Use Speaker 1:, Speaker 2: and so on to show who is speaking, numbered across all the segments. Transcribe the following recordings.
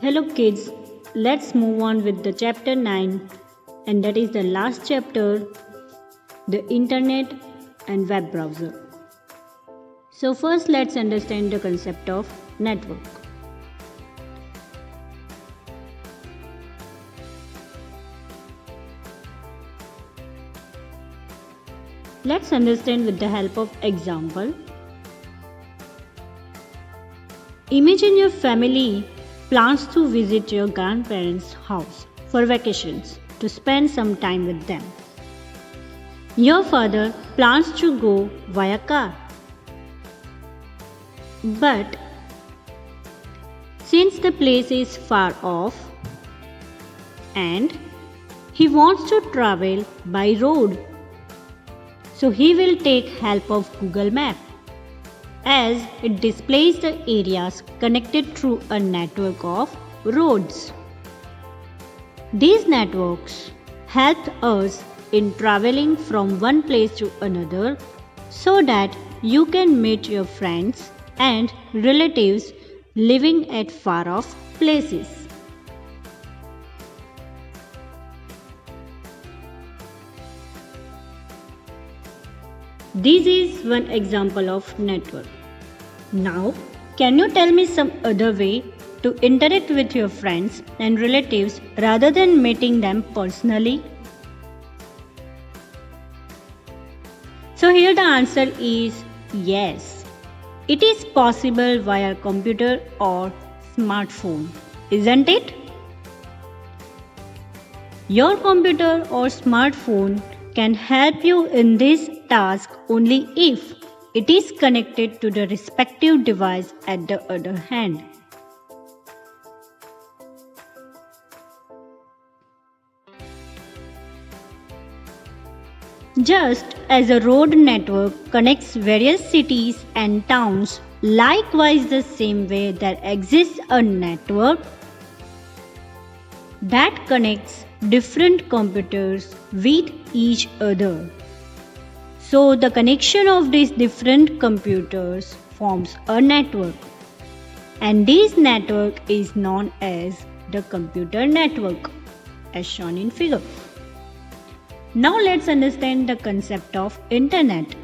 Speaker 1: Hello kids, let's move on with the chapter 9 and that is the last chapter, the internet and web browser. So first let's understand the concept of network. Let's understand with the help of example. Imagine your family plans to visit your grandparents' house for vacations to spend some time with them. Your father plans to go via car. But since the place is far off and he wants to travel by road, so he will take help of Google Map as it displays the areas connected through a network of roads. These networks help us in traveling from one place to another so that you can meet your friends and relatives living at far off places. This is one example of network. Now, can you tell me some other way to interact with your friends and relatives rather than meeting them personally? So here the answer is yes. It is possible via computer or smartphone, isn't it? Your computer or smartphone can help you in this task only if it is connected to the respective device at the other hand. Just as a road network connects various cities and towns, likewise the same way there exists a network that connects different computers with each other. So the connection of these different computers forms a network, and this network is known as the computer network as shown in figure. Now let's understand the concept of internet.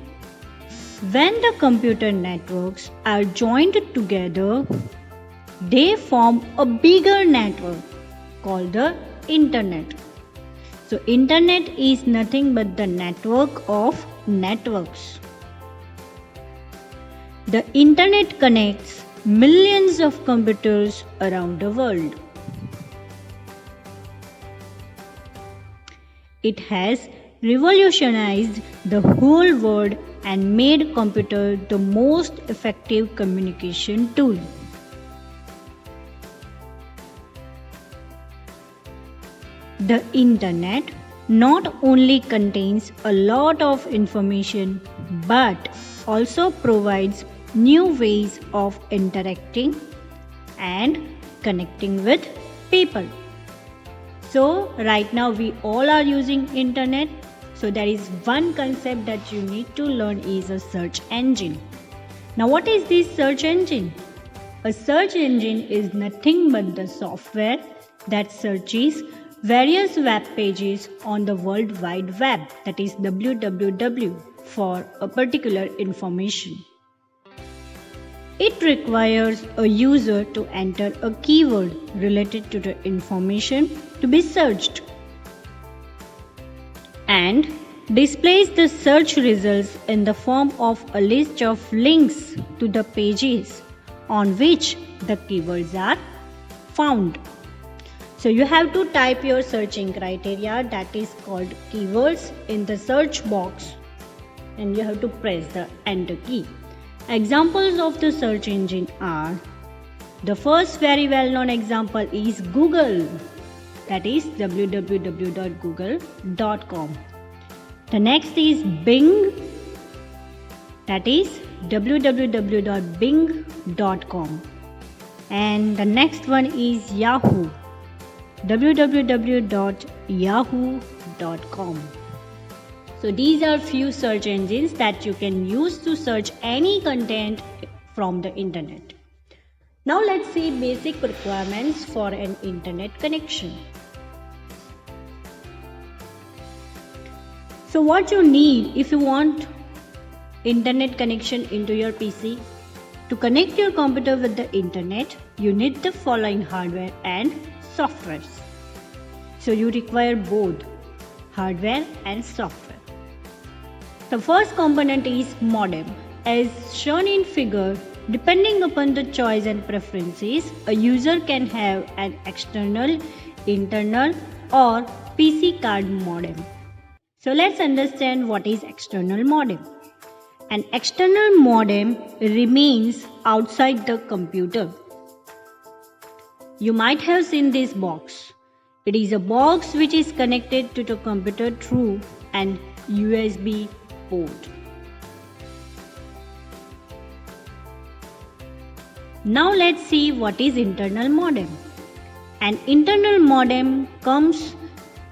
Speaker 1: When the computer networks are joined together, they form a bigger network called the internet. So internet is nothing but the network of networks. The internet connects millions of computers around the world. It has revolutionized the whole world and made computer the most effective communication tool. The internet not only contains a lot of information but also provides new ways of interacting and connecting with people. So right now we all are using internet. So there is one concept that you need to learn is a search engine. Now what is this search engine? A search engine is nothing but the software that searches various web pages on the World Wide Web, that is www, for a particular information. It requires a user to enter a keyword related to the information to be searched and displays the search results in the form of a list of links to the pages on which the keywords are found. So you have to type your searching criteria, that is called keywords, in the search box and you have to press the enter key. Examples of the search engine are, the first very well known example is Google, that is www.google.com. The next is Bing, that is www.bing.com. And the next one is Yahoo, www.yahoo.com. So these are few search engines that you can use to search any content from the internet. Now let's see basic requirements for an internet connection. So what you need if you want internet connection into your PC? To connect your computer with the internet, you need the following hardware and softwares. So you require both hardware and software. The first component is modem. As shown in figure, depending upon the choice and preferences, a user can have an external, internal or PC card modem. So let's understand what is external modem. An external modem remains outside the computer. You might have seen this box. It is a box which is connected to the computer through an USB port. Now let's see what is internal modem. An internal modem comes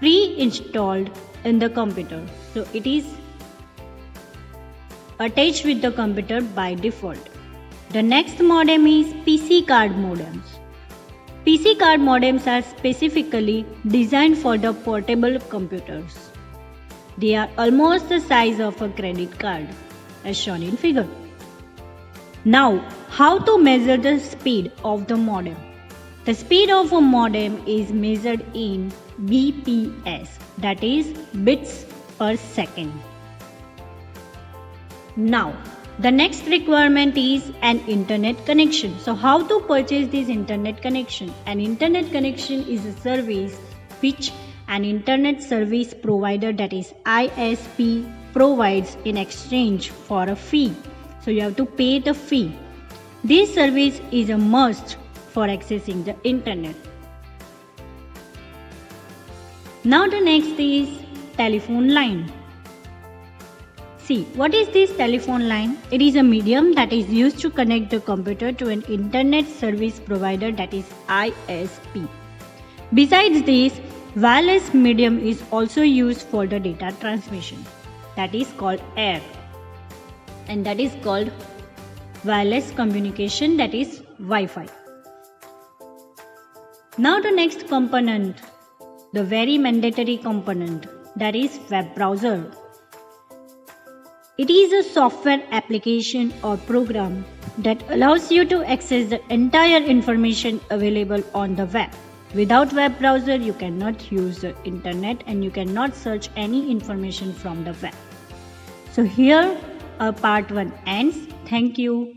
Speaker 1: pre-installed in the computer. So it is attached with the computer by default. The next modem is PC card modems. PC card modems are specifically designed for the portable computers. They are almost the size of a credit card, as shown in figure. Now, how to measure the speed of the modem? The speed of a modem is measured in BPS, that is bits per second. Now, the next requirement is an internet connection. So how to purchase this internet connection? An internet connection is a service which an internet service provider, that is ISP, provides in exchange for a fee. So you have to pay the fee. This service is a must for accessing the internet. Now the next is telephone line. See, what is this telephone line? It is a medium that is used to connect the computer to an internet service provider, that is ISP. Besides this, wireless medium is also used for the data transmission, that is called air, and that is called wireless communication, that is Wi-Fi. Now the next component, the very mandatory component, that is web browser. It is a software application or program that allows you to access the entire information available on the web. Without web browser, you cannot use the internet and you cannot search any information from the web. So here our part 1 ends. Thank you.